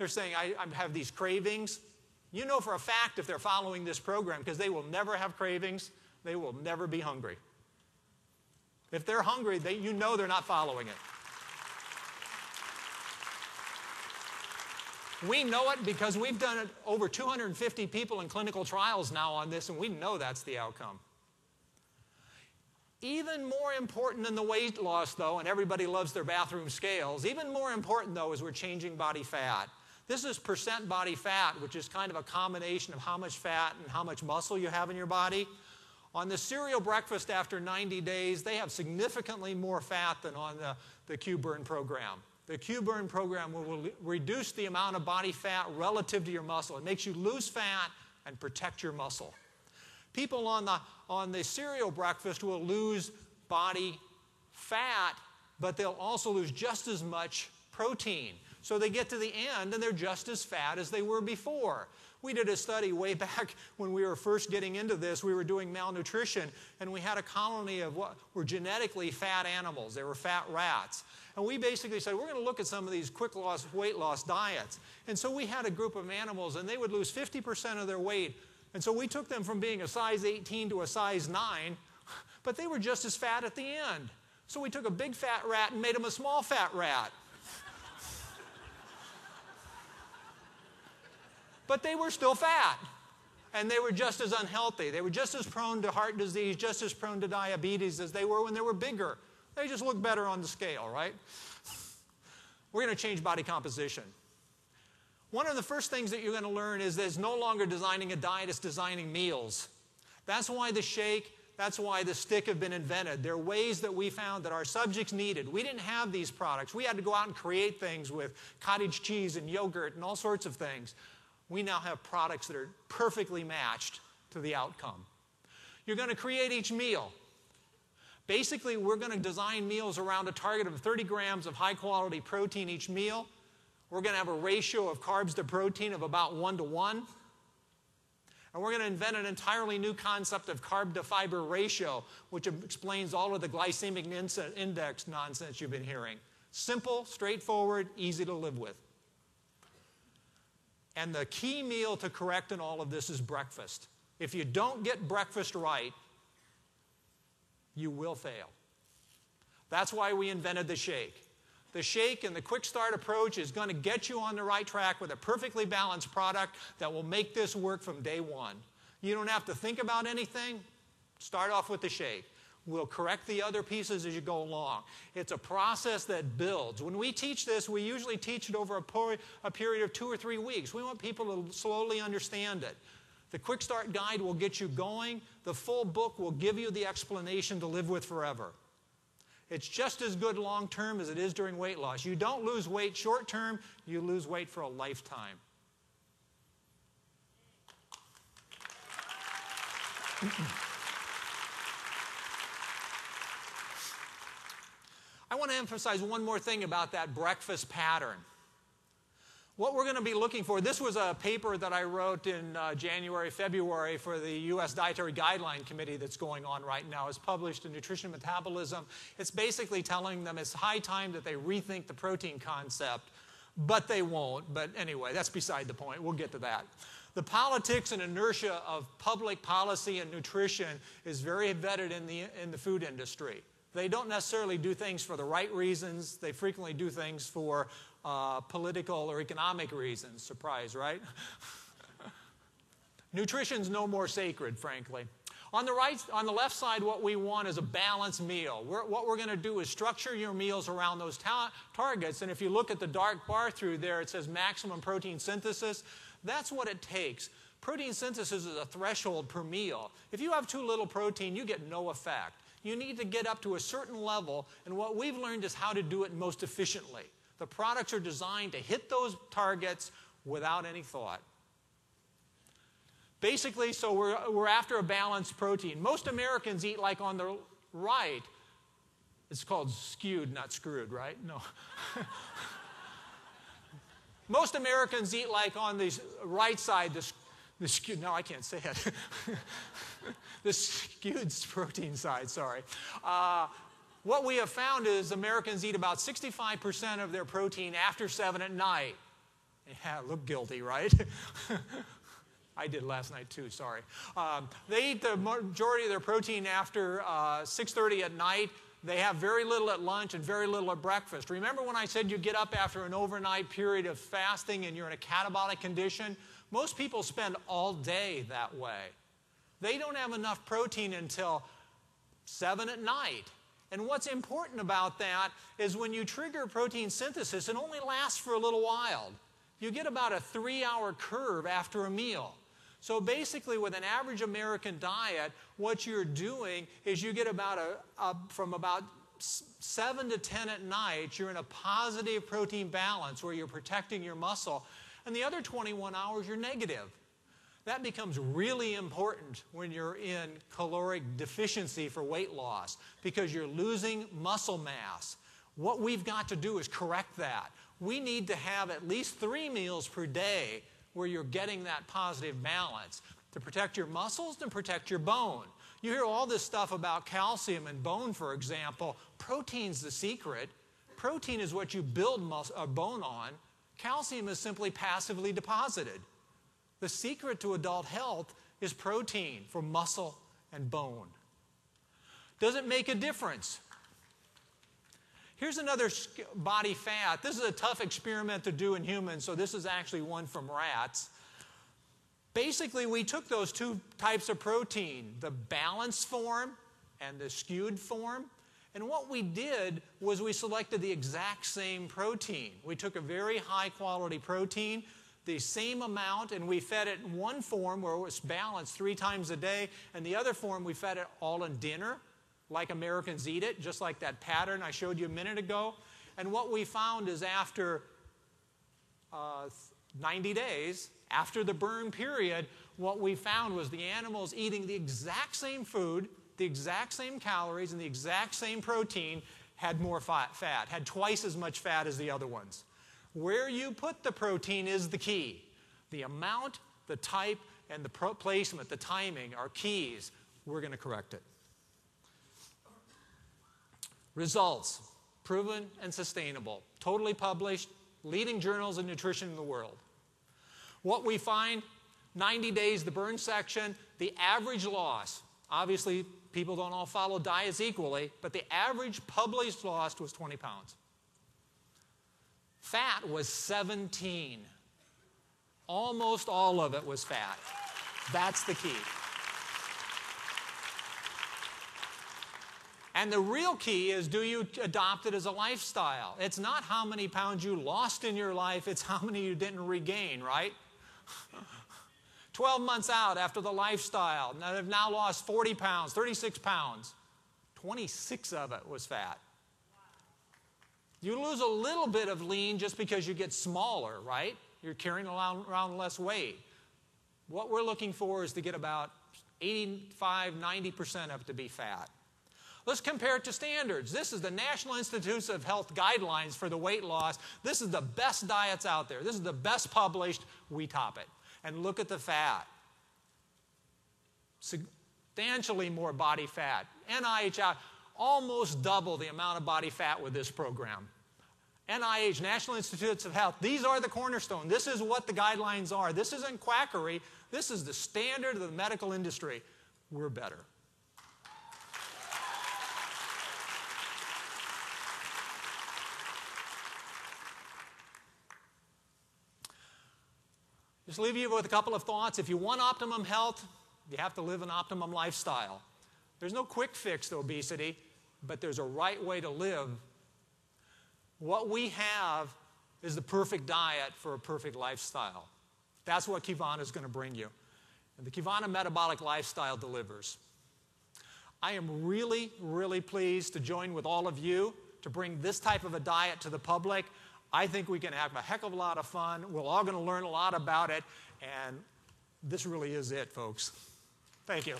They're saying, I have these cravings. You know for a fact if they're following this program, because they will never have cravings, they will never be hungry. If they're hungry, you know they're not following it. We know it because we've done it over 250 people in clinical trials now on this, and we know that's the outcome. Even more important than the weight loss, though, and everybody loves their bathroom scales, even more important, though, is we're changing body fat. This is percent body fat, which is kind of a combination of how much fat and how much muscle you have in your body. On the cereal breakfast after 90 days, they have significantly more fat than on the Q-Burn program. The Q-Burn program will reduce the amount of body fat relative to your muscle. It makes you lose fat and protect your muscle. People on the cereal breakfast will lose body fat, but they'll also lose just as much protein. So they get to the end and they're just as fat as they were before. We did a study way back when we were first getting into this. We were doing malnutrition, and we had a colony of what were genetically fat animals. They were fat rats. And we basically said, we're going to look at some of these quick loss, weight loss diets. And so we had a group of animals, and they would lose 50% of their weight. And so we took them from being a size 18 to a size 9, but they were just as fat at the end. So we took a big fat rat and made him a small fat rat. But they were still fat, and they were just as unhealthy. They were just as prone to heart disease, just as prone to diabetes as they were when they were bigger. They just look better on the scale, right? We're going to change body composition. One of the first things that you're going to learn is that it's no longer designing a diet, it's designing meals. That's why the shake, that's why the stick have been invented. There are ways that we found that our subjects needed. We didn't have these products. We had to go out and create things with cottage cheese and yogurt and all sorts of things. We now have products that are perfectly matched to the outcome. You're going to create each meal. Basically, we're going to design meals around a target of 30 grams of high-quality protein each meal. We're going to have a ratio of carbs to protein of about 1 to 1. And we're going to invent an entirely new concept of carb to fiber ratio, which explains all of the glycemic index nonsense you've been hearing. Simple, straightforward, easy to live with. And the key meal to correct in all of this is breakfast. If you don't get breakfast right, you will fail. That's why we invented the shake. The shake and the quick start approach is going to get you on the right track with a perfectly balanced product that will make this work from day one. You don't have to think about anything. Start off with the shake. We'll correct the other pieces as you go along. It's a process that builds. When we teach this, we usually teach it over a period of 2 or 3 weeks. We want people to slowly understand it. The Quick Start Guide will get you going. The full book will give you the explanation to live with forever. It's just as good long term as it is during weight loss. You don't lose weight short term, you lose weight for a lifetime. I want to emphasize one more thing about that breakfast pattern. What we're going to be looking for, this was a paper that I wrote in January, February for the U.S. Dietary Guideline Committee that's going on right now. It's published in Nutrition and Metabolism. It's basically telling them it's high time that they rethink the protein concept, but they won't. But anyway, that's beside the point. We'll get to that. The politics and inertia of public policy and nutrition is very vetted in the food industry. They don't necessarily do things for the right reasons. They frequently do things for political or economic reasons. Surprise, right? Nutrition's no more sacred, frankly. On the left side, what we want is a balanced meal. What we're going to do is structure your meals around those targets. And if you look at the dark bar through there, it says maximum protein synthesis. That's what it takes. Protein synthesis is a threshold per meal. If you have too little protein, you get no effect. You need to get up to a certain level, and what we've learned is how to do it most efficiently. The products are designed to hit those targets without any thought. Basically, so we're after a balanced protein. Most Americans eat like on the right. It's called skewed, not screwed, right? No. Most Americans eat like on the right side, the skewed, no, I can't say it. The skewed protein side, sorry. What we have found is Americans eat about 65% of their protein after 7 at night. Yeah, look guilty, right? I did last night too, sorry. They eat the majority of their protein after 6:30 at night. They have very little at lunch and very little at breakfast. Remember when I said you get up after an overnight period of fasting and you're in a catabolic condition? Most people spend all day that way. They don't have enough protein until 7 at night. And what's important about that is when you trigger protein synthesis, it only lasts for a little while. You get about a 3-hour curve after a meal. So basically, with an average American diet, what you're doing is you get about from about 7 to 10 at night, you're in a positive protein balance where you're protecting your muscle. And the other 21 hours, you're negative. That becomes really important when you're in caloric deficiency for weight loss because you're losing muscle mass. What we've got to do is correct that. We need to have at least 3 meals per day where you're getting that positive balance to protect your muscles and protect your bone. You hear all this stuff about calcium and bone, for example. Protein's the secret. Protein is what you build bone on. Calcium is simply passively deposited. The secret to adult health is protein for muscle and bone. Does it make a difference? Here's another body fat. This is a tough experiment to do in humans, so this is actually one from rats. Basically, we took those two types of protein, the balanced form and the skewed form, and what we did was we selected the exact same protein. We took a very high-quality protein, the same amount, and we fed it in one form where it was balanced 3 times a day, and the other form we fed it all in dinner, like Americans eat it, just like that pattern I showed you a minute ago. And what we found is after 90 days, after the burn period, what we found was the animals eating the exact same food, the exact same calories, and the exact same protein had more fat, had twice as much fat as the other ones. Where you put the protein is the key. The amount, the type, and the placement, the timing are keys. We're going to correct it. Results, proven and sustainable, totally published, leading journals of nutrition in the world. What we find, 90 days, the burn section, the average loss, obviously people don't all follow diets equally, but the average published loss was 20 pounds. Fat was 17. Almost all of it was fat. That's the key. And the real key is, do you adopt it as a lifestyle? It's not how many pounds you lost in your life, it's how many you didn't regain, right? 12 months out after the lifestyle, I've now lost 40 pounds, 36 pounds. 26 of it was fat. You lose a little bit of lean just because you get smaller, right? You're carrying around less weight. What we're looking for is to get about 85, 90% of it to be fat. Let's compare it to standards. This is the National Institutes of Health guidelines for the weight loss. This is the best diets out there. This is the best published. We top it. And look at the fat. Substantially more body fat. NIH out, almost double the amount of body fat with this program. NIH, National Institutes of Health, these are the cornerstone. This is what the guidelines are. This isn't quackery. This is the standard of the medical industry. We're better. Just leave you with a couple of thoughts. If you want optimum health, you have to live an optimum lifestyle. There's no quick fix to obesity, but there's a right way to live. What we have is the perfect diet for a perfect lifestyle. That's what Kivana is going to bring you. And the Kivana Metabolic Lifestyle delivers. I am really, really pleased to join with all of you to bring this type of a diet to the public. I think we can have a heck of a lot of fun. We're all going to learn a lot about it. And this really is it, folks. Thank you.